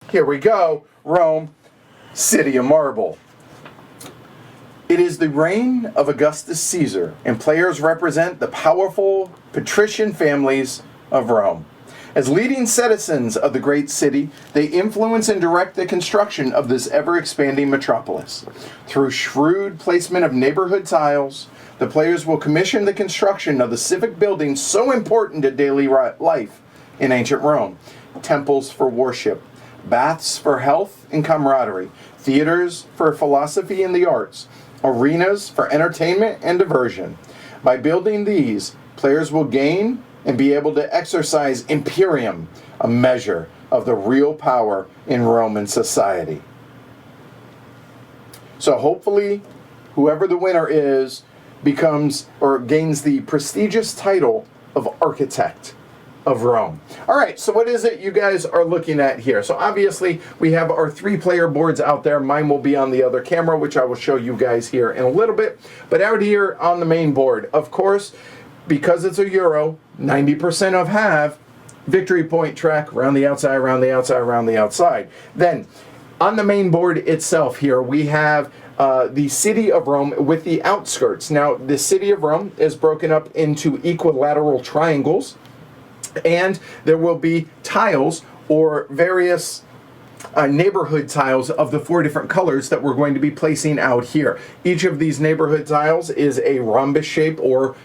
here we go, Rome, City of Marble. It is the reign of Augustus Caesar, and players represent the powerful patrician families of Rome. As leading citizens of the great city, they influence and direct the construction of this ever-expanding metropolis. Through shrewd placement of neighborhood tiles, the players will commission the construction of the civic buildings so important to daily life in ancient Rome. Temples for worship, baths for health and camaraderie, theaters for philosophy and the arts, arenas for entertainment and diversion. By building these, players will gain and be able to exercise Imperium, a measure of the real power in Roman society. So hopefully, whoever the winner is becomes or gains the prestigious title of Architect of Rome. All right, so what is it you guys are looking at here? So obviously, we have our 3-player boards out there. Mine will be on the other camera, which I will show you guys here in a little bit. But out here on the main board, of course, because it's a Euro, 90% of have victory point track around the outside, around the outside, around the outside. Then on the main board itself here, we have the City of Rome with the outskirts. Now, the City of Rome is broken up into equilateral triangles, and there will be tiles or various neighborhood tiles of the 4 different colors that we're going to be placing out here. Each of these neighborhood tiles is a rhombus shape or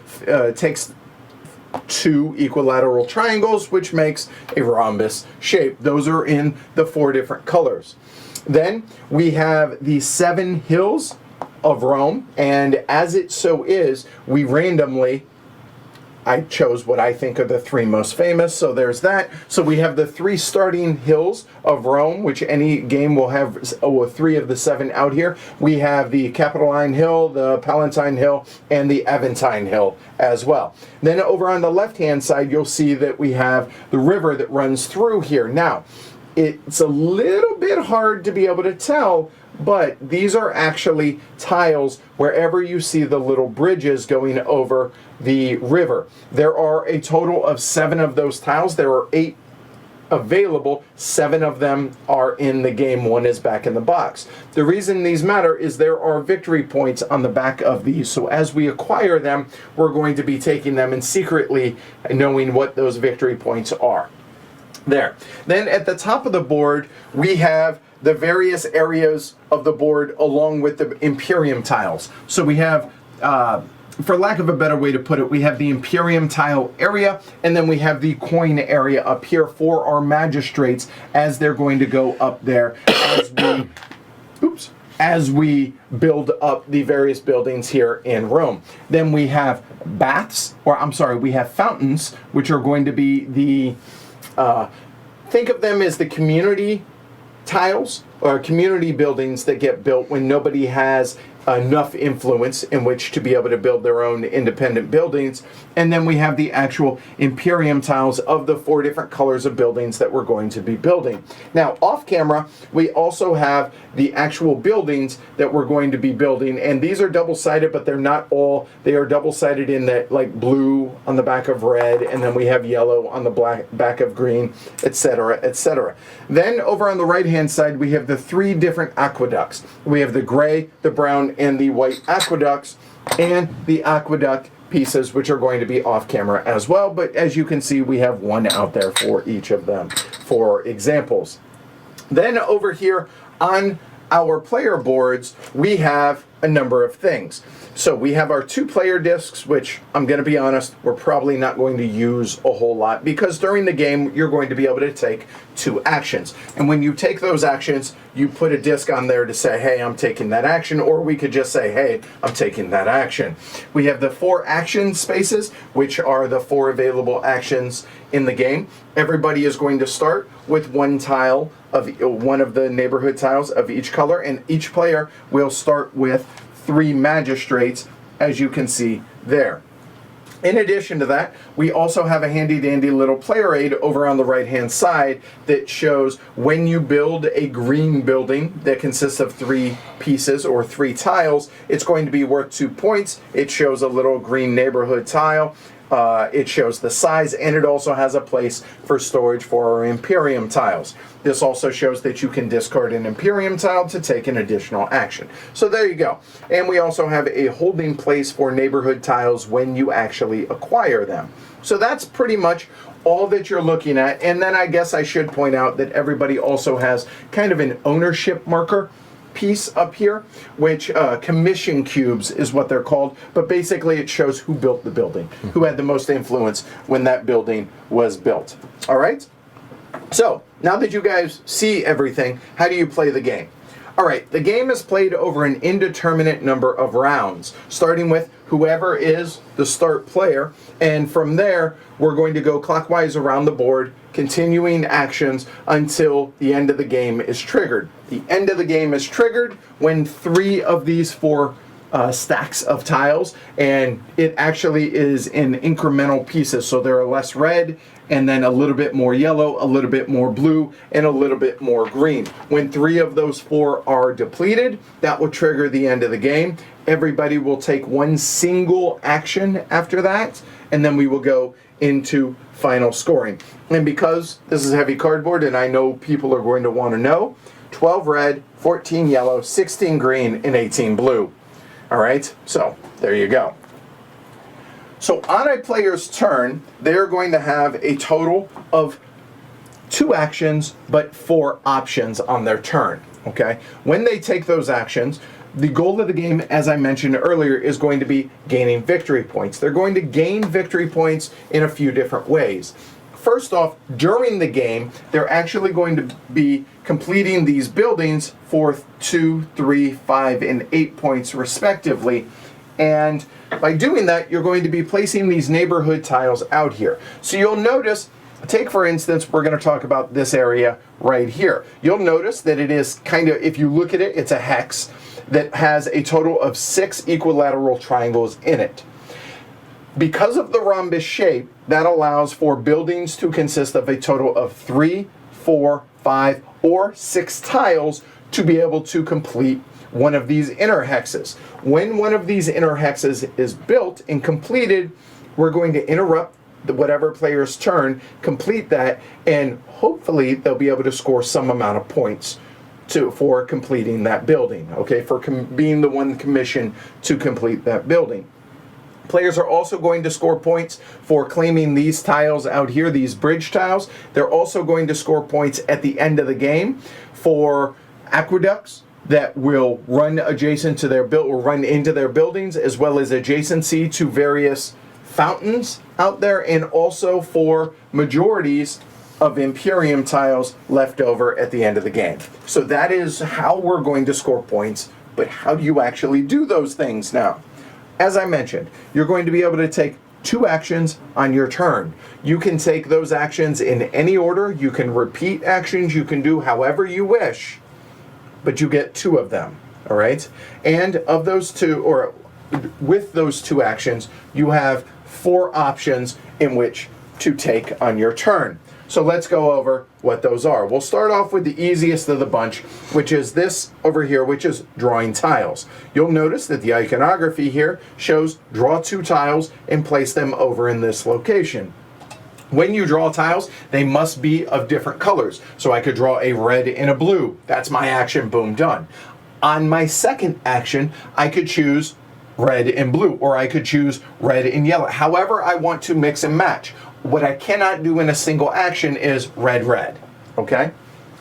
takes 2 equilateral triangles, which makes a rhombus shape. Those are in the 4 different colors. Then we have the 7 hills of Rome, and as it so is, we randomly I chose what I think are the 3 most famous, so there's that. So we have the 3 starting hills of Rome, which any game will have 3 of the 7 out here. We have the Capitoline Hill, the Palatine Hill, and the Aventine Hill as well. Then over on the left-hand side, you'll see that we have the river that runs through here. Now, it's a little bit hard to be able to tell, but these are actually tiles wherever you see the little bridges going over the river. There are a total of 7 of those tiles. There are 8 available. 7 of them are in the game. 1 is back in the box. The reason these matter is there are victory points on the back of these. So as we acquire them, we're going to be taking them and secretly knowing what those victory points are. There. Then at the top of the board, we have the various areas of the board along with the Imperium tiles. So we have, for lack of a better way to put it, we have the Imperium tile area, and then we have the coin area up here for our magistrates as they're going to go up there as we build up the various buildings here in Rome. Then we have baths, or I'm sorry, we have fountains, which are going to be the think of them as the community tiles or community buildings that get built when nobody has enough influence in which to be able to build their own independent buildings. And then we have the actual Imperium tiles of the 4 different colors of buildings that we're going to be building. Now, off camera, we also have the actual buildings that we're going to be building, and these are double-sided, but they're not all. They are double-sided in that, like, blue on the back of red, and then we have yellow on the back of green, etc., etc. Then over on the right-hand side, we have the 3 different aqueducts. We have the gray, the brown, and the white aqueducts, and the aqueduct pieces, which are going to be off camera as well. But as you can see, we have 1 out there for each of them for examples. Then over here on our player boards, we have a number of things. So we have our 2-player discs, which I'm going to be honest, we're probably not going to use a whole lot because during the game, you're going to be able to take 2 actions. And when you take those actions, you put a disc on there to say, hey, I'm taking that action, or we could just say, hey, I'm taking that action. We have the 4 action spaces, which are the 4 available actions in the game. Everybody is going to start with 1 tile of one of the neighborhood tiles of each color, and each player will start with 3 magistrates, as you can see there. In addition to that, we also have a handy-dandy little player aid over on the right-hand side that shows when you build a green building that consists of 3 pieces or 3 tiles, it's going to be worth 2 points. It shows a little green neighborhood tile. It shows the size, and it also has a place for storage for our Imperium tiles. This also shows that you can discard an Imperium tile to take an additional action. So there you go. And we also have a holding place for neighborhood tiles when you actually acquire them. So that's pretty much all that you're looking at. And then I guess I should point out that everybody also has kind of an ownership marker piece up here, which commission cubes is what they're called, but basically it shows who built the building, who had the most influence when that building was built. All right? So, now that you guys see everything, how do you play the game? All right, the game is played over an indeterminate number of rounds, starting with whoever is the start player, and from there, we're going to go clockwise around the board, continuing actions until the end of the game is triggered. The end of the game is triggered when 3 of these 4 stacks of tiles, and it actually is in incremental pieces, so there are less red, and then a little bit more yellow, a little bit more blue, and a little bit more green. When 3 of those 4 are depleted, that will trigger the end of the game. Everybody will take 1 single action after that, and then we will go into final scoring. And because this is heavy cardboard, and I know people are going to want to know, 12 red, 14 yellow, 16 green, and 18 blue. All right, so there you go. So on a player's turn, they're going to have a total of 2 actions, but 4 options on their turn, okay? When they take those actions, the goal of the game, as I mentioned earlier, is going to be gaining victory points. They're going to gain victory points in a few different ways. First off, during the game, they're actually going to be completing these buildings for 2, 3, 5, and 8 points respectively. And by doing that, you're going to be placing these neighborhood tiles out here. So you'll notice, take for instance, we're going to talk about this area right here. You'll notice that it is kind of, if you look at it, it's a hex that has a total of 6 equilateral triangles in it. Because of the rhombus shape, that allows for buildings to consist of a total of 3, 4, 5, or 6 tiles to be able to complete one of these inner hexes. When one of these inner hexes is built and completed, we're going to interrupt whatever player's turn, complete that, and hopefully they'll be able to score some amount of points for completing that building, okay, for being the one commissioned to complete that building. Players are also going to score points for claiming these tiles out here, these bridge tiles. They're also going to score points at the end of the game for aqueducts that will run adjacent to their or run into their buildings, as well as adjacency to various fountains out there, and also for majorities of Imperium tiles left over at the end of the game. So that is how we're going to score points, but how do you actually do those things now? As I mentioned, you're going to be able to take 2 actions on your turn. You can take those actions in any order. You can repeat actions. You can do however you wish, but you get 2 of them, all right? And of those 2, or with those 2 actions, you have 4 options in which to take on your turn. So let's go over what those are. We'll start off with the easiest of the bunch, which is this over here, which is drawing tiles. You'll notice that the iconography here shows draw 2 tiles and place them over in this location. When you draw tiles, they must be of different colors. So I could draw a red and a blue. That's my action, boom, done. On my second action, I could choose red and blue, or I could choose red and yellow. However I want to mix and match. What I cannot do in a single action is red, red, okay?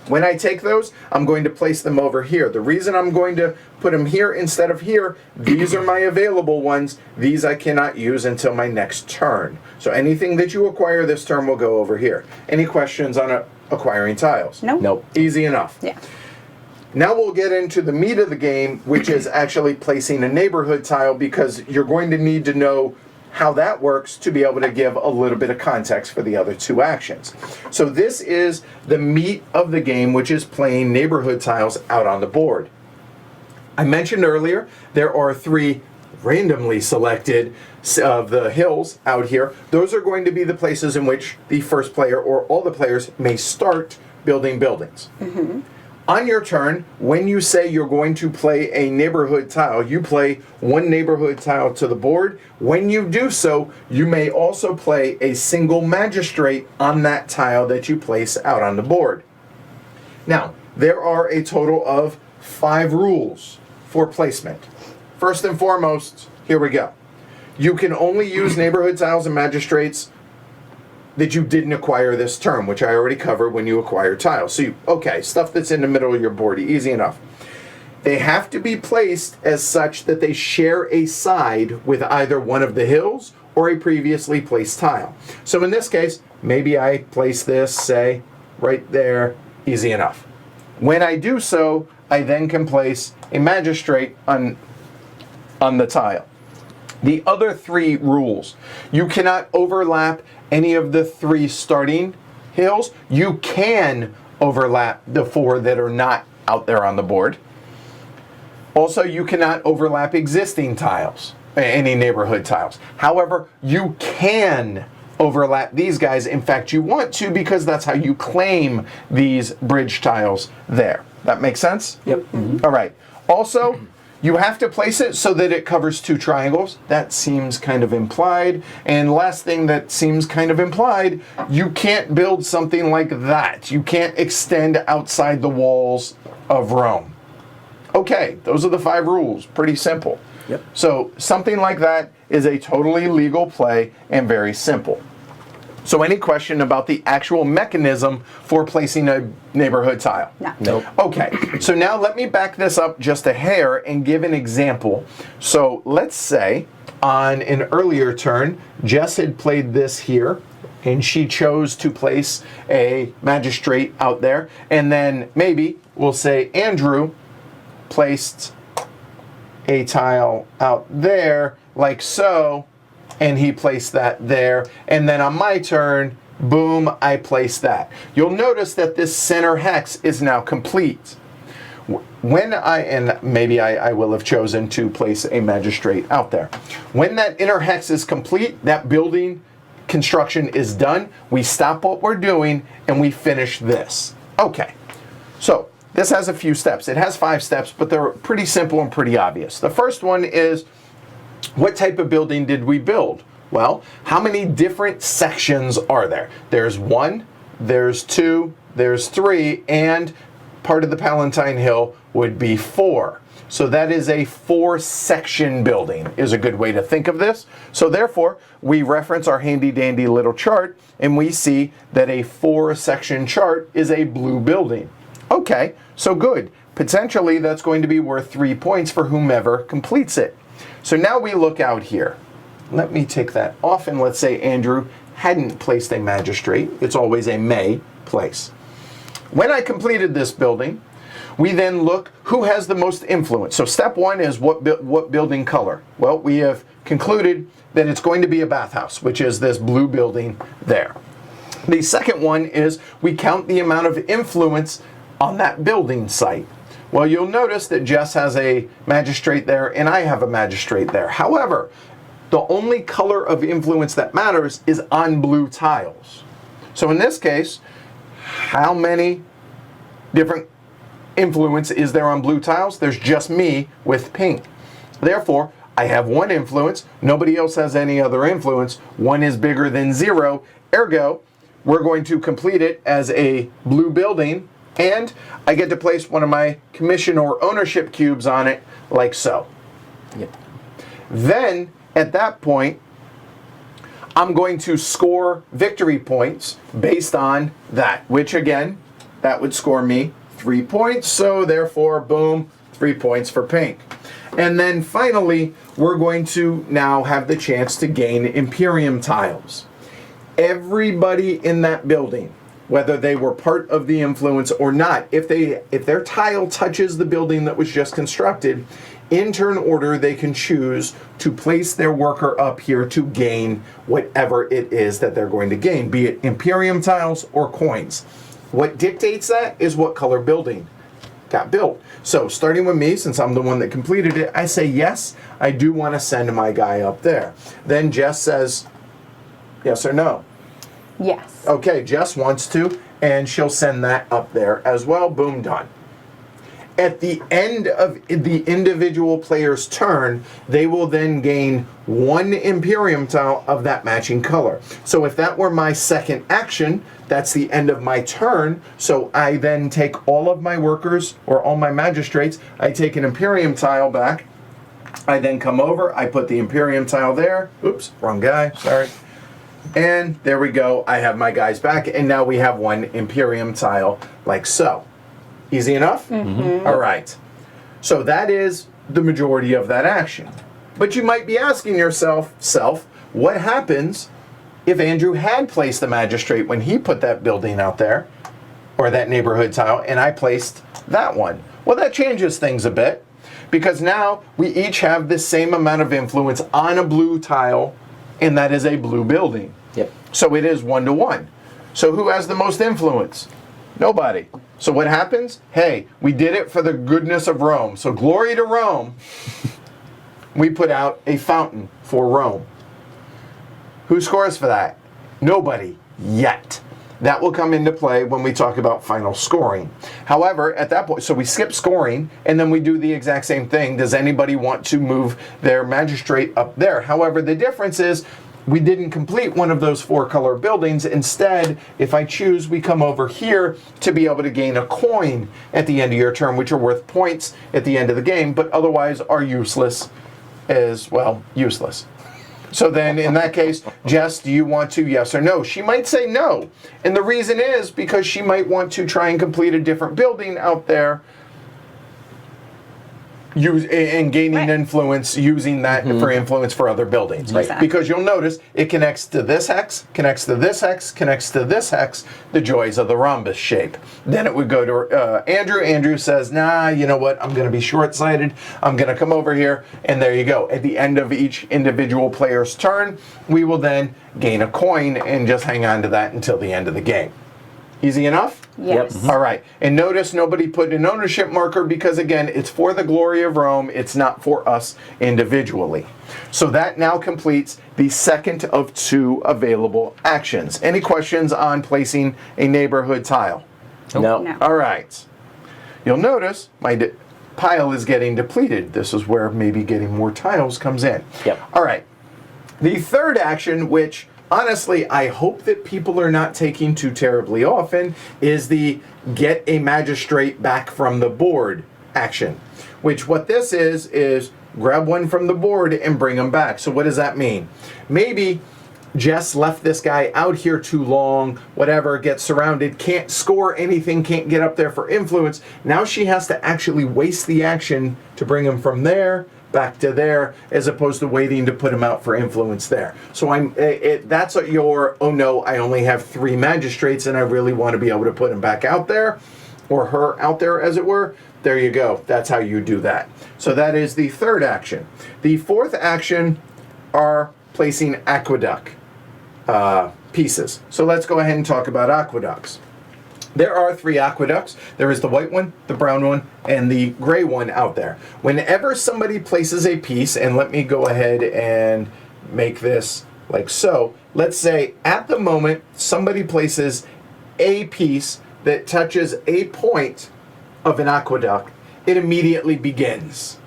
When I take those, I'm going to place them over here. The reason I'm going to put them here instead of here, these are my available ones. These I cannot use until my next turn. So anything that you acquire this turn will go over here. Any questions on acquiring tiles? No. Nope. Easy enough. Yeah. Now we'll get into the meat of the game, which is actually placing a neighborhood tile, because you're going to need to know how that works to be able to give a little bit of context for the other 2 actions. So this is the meat of the game, which is playing neighborhood tiles out on the board. I mentioned earlier there are 3 randomly selected of the hills out here. Those are going to be the places in which the first player or all the players may start building buildings. On your turn, when you say you're going to play a neighborhood tile, you play one neighborhood tile to the board. When you do so, you may also play a single magistrate on that tile that you place out on the board. Now, there are a total of 5 rules for placement. First and foremost, here we go. You can only use neighborhood tiles and magistrates that you didn't acquire this term, which I already covered when you acquire tiles. So, stuff that's in the middle of your board, easy enough. They have to be placed as such that they share a side with either one of the hills or a previously placed tile. So in this case, maybe I place this, say, right there, easy enough. When I do so, I then can place a magistrate on the tile. The other 3 rules. You cannot overlap any of the 3 starting hills. You can overlap the 4 that are not out there on the board. Also, you cannot overlap existing tiles, any neighborhood tiles. However, you can overlap these guys. In fact, you want to, because that's how you claim these bridge tiles there. That makes sense? Yep. All right. Also, you have to place it so that it covers 2 triangles. That seems kind of implied. And last thing that seems kind of implied, you can't build something like that. You can't extend outside the walls of Rome. Okay, those are the 5 rules. Pretty simple. Yep. So something like that is a totally legal play and very simple. So any question about the actual mechanism for placing a neighborhood tile? No. Nope. Okay, so now let me back this up just a hair and give an example. So let's say on an earlier turn, Jess had played this here, and she chose to place a magistrate out there, and then maybe we'll say Andrew placed a tile out there, like so, and he placed that there, and then on my turn, boom, I place that. You'll notice that this center hex is now complete. When I will have chosen to place a magistrate out there. When that inner hex is complete, that building construction is done, we stop what we're doing and we finish this. Okay, so this has a few steps. It has 5 steps, but they're pretty simple and pretty obvious. The first one is, what type of building did we build? Well, how many different sections are there? There's 1, there's 2, there's 3, and part of the Palatine Hill would be 4. So that is a 4-section building, is a good way to think of this. So therefore, we reference our handy-dandy little chart, and we see that a 4-section chart is a blue building. Okay, so good. Potentially, that's going to be worth 3 points for whomever completes it. So now we look out here. Let me take that off, and let's say Andrew hadn't placed a magistrate. It's always a may place. When I completed this building, we then look who has the most influence. So step 1 is what building color? Well, we have concluded that it's going to be a bathhouse, which is this blue building there. The second one is we count the amount of influence on that building site. Well, you'll notice that Jess has a magistrate there and I have a magistrate there. However, the only color of influence that matters is on blue tiles. So in this case, how many different influence is there on blue tiles? There's just me with pink. Therefore, I have 1 influence. Nobody else has any other influence. 1 is bigger than 0. Ergo, we're going to complete it as a blue building, and I get to place one of my commission or ownership cubes on it, like so. Yep. Then, at that point, I'm going to score victory points based on that, which again, that would score me 3 points. So therefore, boom, 3 points for pink. And then finally, we're going to now have the chance to gain Imperium Tiles. Everybody in that building, whether they were part of the influence or not, if their tile touches the building that was just constructed, in turn order they can choose to place their worker up here to gain whatever it is that they're going to gain, be it Imperium Tiles or coins. What dictates that is what color building got built. So starting with me, since I'm the one that completed it, I say yes, I do want to send my guy up there. Then Jess says yes or no. Yes. Okay, Jess wants to, and she'll send that up there as well. Boom, done. At the end of the individual player's turn, they will then gain 1 Imperium tile of that matching color. So if that were my second action, that's the end of my turn. So I then take all of my workers, or all my magistrates, I take an Imperium tile back. I then come over, I put the Imperium tile there. Oops, wrong guy, sorry. And there we go, I have my guys back, and now we have 1 Imperium tile, like so. Easy enough? Mm-hmm. All right. So that is the majority of that action. But you might be asking yourself, what happens if Andrew had placed the magistrate when he put that building out there, or that neighborhood tile, and I placed that one? Well, that changes things a bit, because now we each have the same amount of influence on a blue tile, and that is a blue building. Yep. So it is 1 to 1. So who has the most influence? Nobody. So what happens? Hey, we did it for the goodness of Rome. So glory to Rome. We put out a fountain for Rome. Who scores for that? Nobody yet. That will come into play when we talk about final scoring. However, at that point, so we skip scoring, and then we do the exact same thing. Does anybody want to move their magistrate up there? However, the difference is we didn't complete one of those 4 color buildings. Instead, if I choose, we come over here to be able to gain a coin at the end of your turn, which are worth points at the end of the game, but otherwise are useless as, well, useless. So then, in that case, Jess, do you want to, yes or no? She might say no. And the reason is because she might want to try and complete a different building out there, and gaining influence, using that for influence for other buildings. Right. Exactly. Because you'll notice it connects to this hex, connects to this hex, connects to this hex, the joys of the rhombus shape. Then it would go to Andrew. Andrew says, nah, you know what, I'm going to be short-sighted. I'm going to come over here, and there you go. At the end of each individual player's turn, we will then gain a coin and just hang on to that until the end of the game. Easy enough? Yes. Yep. All right. And notice nobody put an ownership marker because, again, it's for the glory of Rome. It's not for us individually. So that now completes the second of 2 available actions. Any questions on placing a neighborhood tile? No. All right. You'll notice my pile is getting depleted. This is where maybe getting more tiles comes in. Yep. All right. The third action, which honestly, I hope that people are not taking too terribly often, is the get a magistrate back from the board action. Which what this is grab one from the board and bring them back. So what does that mean? Maybe Jess left this guy out here too long, whatever, gets surrounded, can't score anything, can't get up there for influence. Now she has to actually waste the action to bring him from there back to there, as opposed to waiting to put him out for influence there. So that's your, oh no, I only have 3 magistrates and I really want to be able to put him back out there, or her out there, as it were. There you go. That's how you do that. So that is the third action. The fourth action are placing aqueduct pieces. So let's go ahead and talk about aqueducts. There are 3 aqueducts. There is the white one, the brown one, and the gray one out there. Whenever somebody places a piece, and let me go ahead and make this like so. Let's say at the moment somebody places a piece that touches a point of an aqueduct, it immediately begins.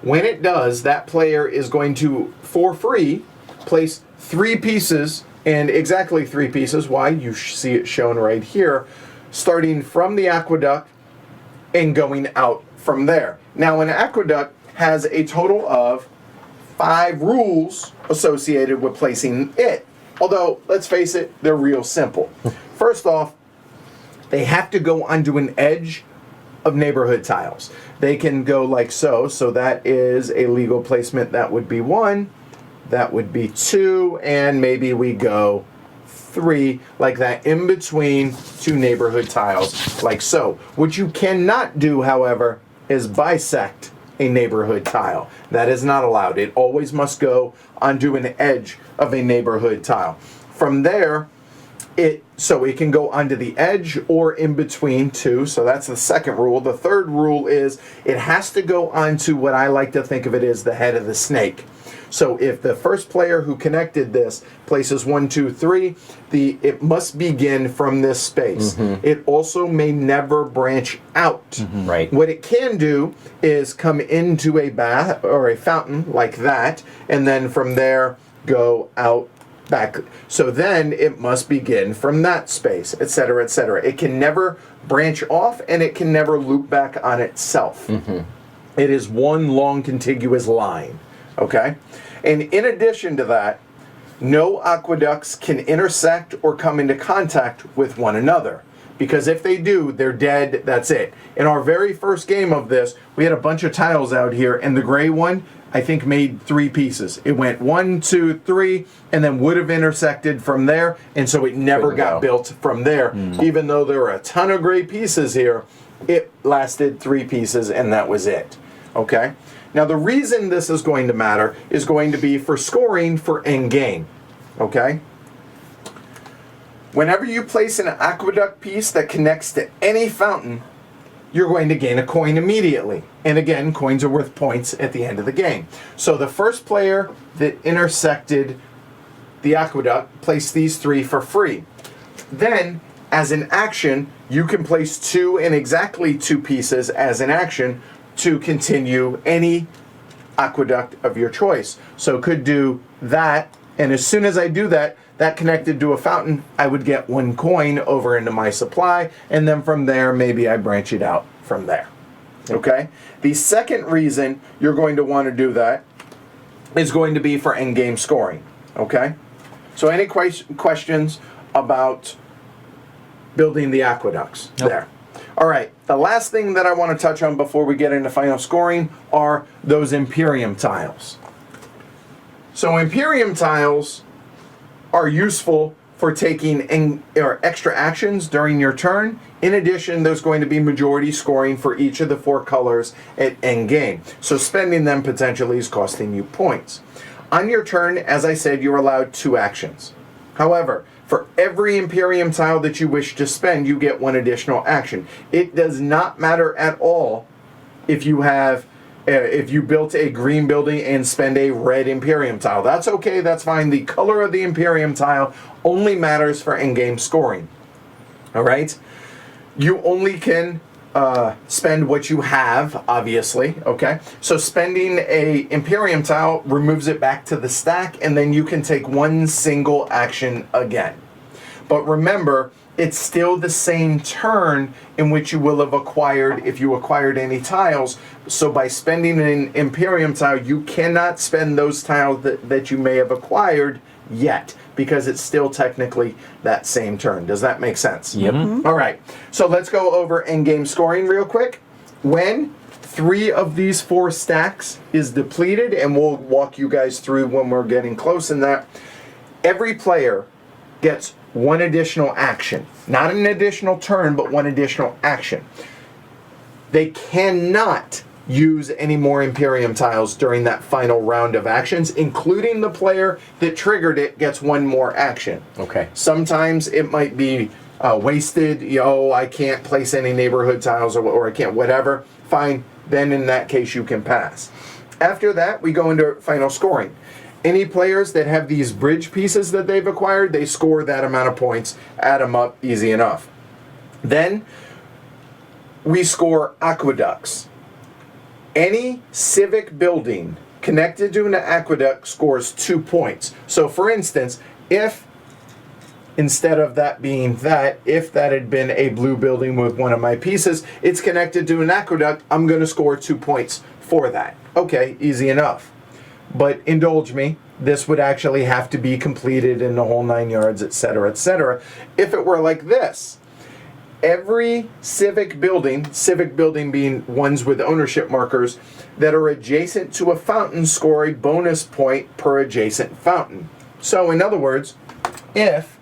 When it does, that player is going to, for free, place 3 pieces, and exactly 3 pieces. Why? You see it shown right here, starting from the aqueduct and going out from there. Now, an aqueduct has a total of 5 rules associated with placing it. Although, let's face it, they're real simple. First off, they have to go onto an edge of neighborhood tiles. They can go like so. So that is a legal placement. That would be 1. That would be 2. And maybe we go 3, like that, in between 2 neighborhood tiles, like so. What you cannot do, however, is bisect a neighborhood tile. That is not allowed. It always must go onto an edge of a neighborhood tile. From there, it can go onto the edge or in between 2. So that's the second rule. The third rule is it has to go onto what I like to think of it as the head of the snake. So if the first player who connected this places 1, 2, 3, it must begin from this space. It also may never branch out. Right. What it can do is come into a bath or a fountain like that, and then from there go out back. So then it must begin from that space, etc., etc. It can never branch off, and it can never loop back on itself. It is one long contiguous line, okay? And in addition to that, no aqueducts can intersect or come into contact with one another. Because if they do, they're dead, that's it. In our very first game of this, we had a bunch of tiles out here, and the gray one, I think, made 3 pieces. It went 1, 2, 3, and then would have intersected from there, and so it never got built from there. Even though there were a ton of gray pieces here, it lasted 3 pieces, and that was it. Okay? Now, the reason this is going to matter is going to be for scoring for endgame. Okay? Whenever you place an aqueduct piece that connects to any fountain, you're going to gain a coin immediately. And again, coins are worth points at the end of the game. So the first player that intersected the aqueduct placed these 3 for free. Then, as an action, you can place 2 and exactly 2 pieces as an action to continue any aqueduct of your choice. So could do that, and as soon as I do that, that connected to a fountain, I would get 1 coin over into my supply, and then from there, maybe I branch it out from there. Okay? The second reason you're going to want to do that is going to be for endgame scoring. Okay? So any questions about building the aqueducts there? All right, the last thing that I want to touch on before we get into final scoring are those Imperium tiles. So Imperium tiles are useful for taking extra actions during your turn. In addition, there's going to be majority scoring for each of the 4 colors at endgame. So spending them potentially is costing you points. On your turn, as I said, you're allowed 2 actions. However, for every Imperium tile that you wish to spend, you get 1 additional action. It does not matter at all if you have, if you built a green building and spend a red Imperium tile. That's okay, that's fine. The color of the Imperium tile only matters for endgame scoring. All right? You only can spend what you have, obviously, okay? So spending a Imperium tile removes it back to the stack, and then you can take 1 single action again. But remember, it's still the same turn in which you will have acquired if you acquired any tiles. So by spending an Imperium tile, you cannot spend those tiles that you may have acquired yet, because it's still technically that same turn. Does that make sense? Yep. All right, so let's go over endgame scoring real quick. When 3 of these 4 stacks is depleted, and we'll walk you guys through when we're getting close in that, every player gets 1 additional action. Not an additional turn, but 1 additional action. They cannot use any more Imperium tiles during that final round of actions, including the player that triggered it gets 1 more action. Okay. Sometimes it might be wasted. I can't place any neighborhood tiles, or I can't whatever. Fine. Then in that case, you can pass. After that, we go into final scoring. Any players that have these bridge pieces that they've acquired, they score that amount of points, add them up, easy enough. Then we score aqueducts. Any civic building connected to an aqueduct scores 2 points. So for instance, if instead of that being that, if that had been a blue building with one of my pieces, it's connected to an aqueduct, I'm going to score 2 points for that. Okay, easy enough. But indulge me, this would actually have to be completed in the whole 9 yards, etc., etc. If it were like this, every civic building being ones with ownership markers that are adjacent to a fountain, score a bonus point per adjacent fountain. So in other words, if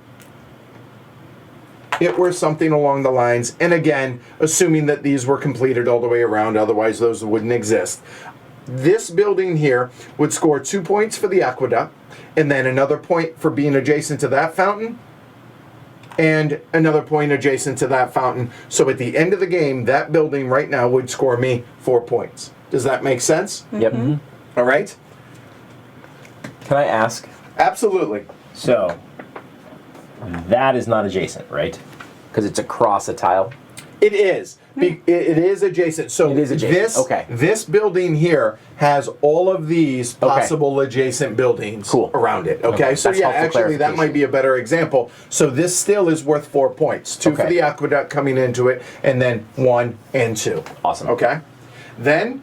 it were something along the lines, and again, assuming that these were completed all the way around, otherwise those wouldn't exist. This building here would score 2 points for the aqueduct, and then another point for being adjacent to that fountain, and another point adjacent to that fountain. So at the end of the game, that building right now would score me 4 points. Does that make sense? Yep. Mm-hmm. All right. Can I ask? Absolutely. So, that is not adjacent, right? Because it's across a tile. It is. It is adjacent. So It is adjacent. this building here has all of these possible adjacent buildings around it. Okay, so That's yeah, helpful actually that might be a better example. So this still is worth 4 points. 2 for the aqueduct coming into it, and then 1 and 2. Awesome. Okay. Then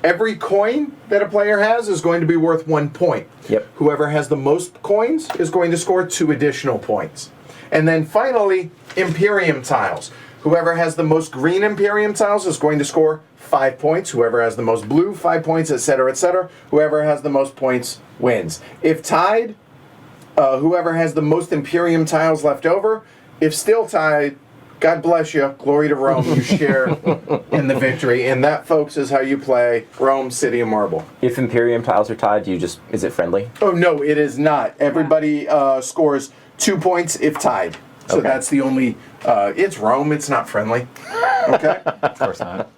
every coin that a player has is going to be worth 1 point. Yep. Whoever has the most coins is going to score 2 additional points. And then finally, Imperium Tiles. Whoever has the most green Imperium Tiles is going to score 5 points. Whoever has the most blue, 5 points, etc., etc. Whoever has the most points wins. If tied, whoever has the most Imperium Tiles left over. If still tied, God bless you, glory to Rome, you share in the victory. And that, folks, is how you play Rome, City of Marble. If Imperium Tiles are tied, is it friendly? Oh, no, it is not. Everybody scores 2 points if tied. So that's the only, it's Rome, it's not friendly. Okay? Of course not.